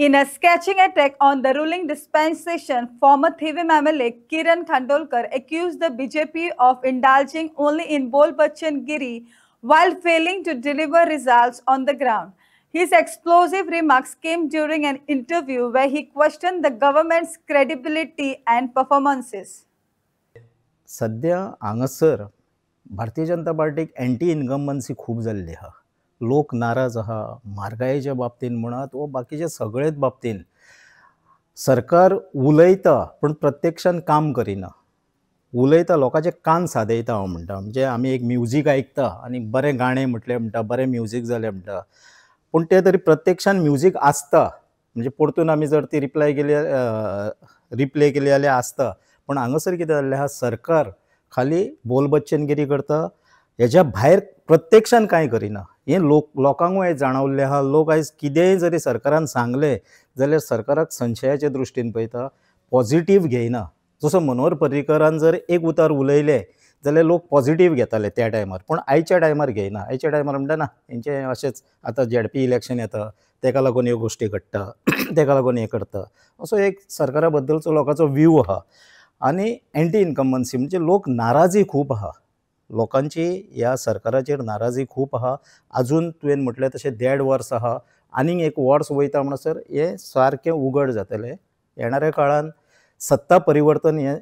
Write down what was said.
In a scathing attack on the ruling dispensation, former TVM MLA Kiran Khandolkar accused the BJP of indulging only in Bol Bachchan Giri while failing to deliver results on the ground. His explosive remarks came during an interview where he questioned the government's credibility and performances. सध्या हांगासर भारतीय जनता पार्टीक anti incumbency खूब जाल्ली आहा. लोक नाराज आहा म्हारगायेच्या बाबतीन म्हणत व बाकीच्या सगळेच बाबतीन. सरकार उलयता पण प्रत्यक्षान काम करिना. उलयता लोकांचे कान सादयता हांव म्हणटा. म्हणजे आमी एक म्युजीक आयकता आनी बरें गाणें म्हटलें म्हणटा, बरें म्युजीक जालें म्हणटा, पूण तें तरी प्रत्यक्षान म्युजीक आसता. म्हणजे परतून आमी जर ती रिप्ले केली जाल्यार आसता. पण हांगासर कितें जाल्लें आहा, सरकार खाली बोल बच्चनगिरी करता, हेज्या भायर प्रत्यक्षान कांय करिना. हें लोकांकूय जाणवल्लें आहा. लोक आयज कितेंय जरी सरकारान सांगलें जाल्यार सरकाराक संशयाचे दृश्टीन पळयता, पॉझिटीव घेयना. जसो मनोहर पर्रीकरान जर एक उतार उलयलें जाल्यार लोक पॉझिटीव घेताले त्या टायमार, पूण आयच्या टायमार घेयना. आयच्या टायमार म्हणटा ना हेंचें अशेंच आतां झेडपी इलेक्शन येता तेका लागून ह्यो गोश्टी घडटा, तेका लागून हें करता, असो एक सरकारा बद्दलचो लोकांचो व्यू आहा. आनी एंटी इनकम्बन्सी म्हणजे लोक नाराजी खूब आहा. लोकांची ह्या सरकाराचेर नाराजी खूब आहा. आजून तुवें म्हटलें तशें 1.5 वर्स आहा. आनीक एक वर्स वयता म्हणसर हें सारकें उगड जातलें. येणाऱ्या काळान सत्ता परिवर्तन हें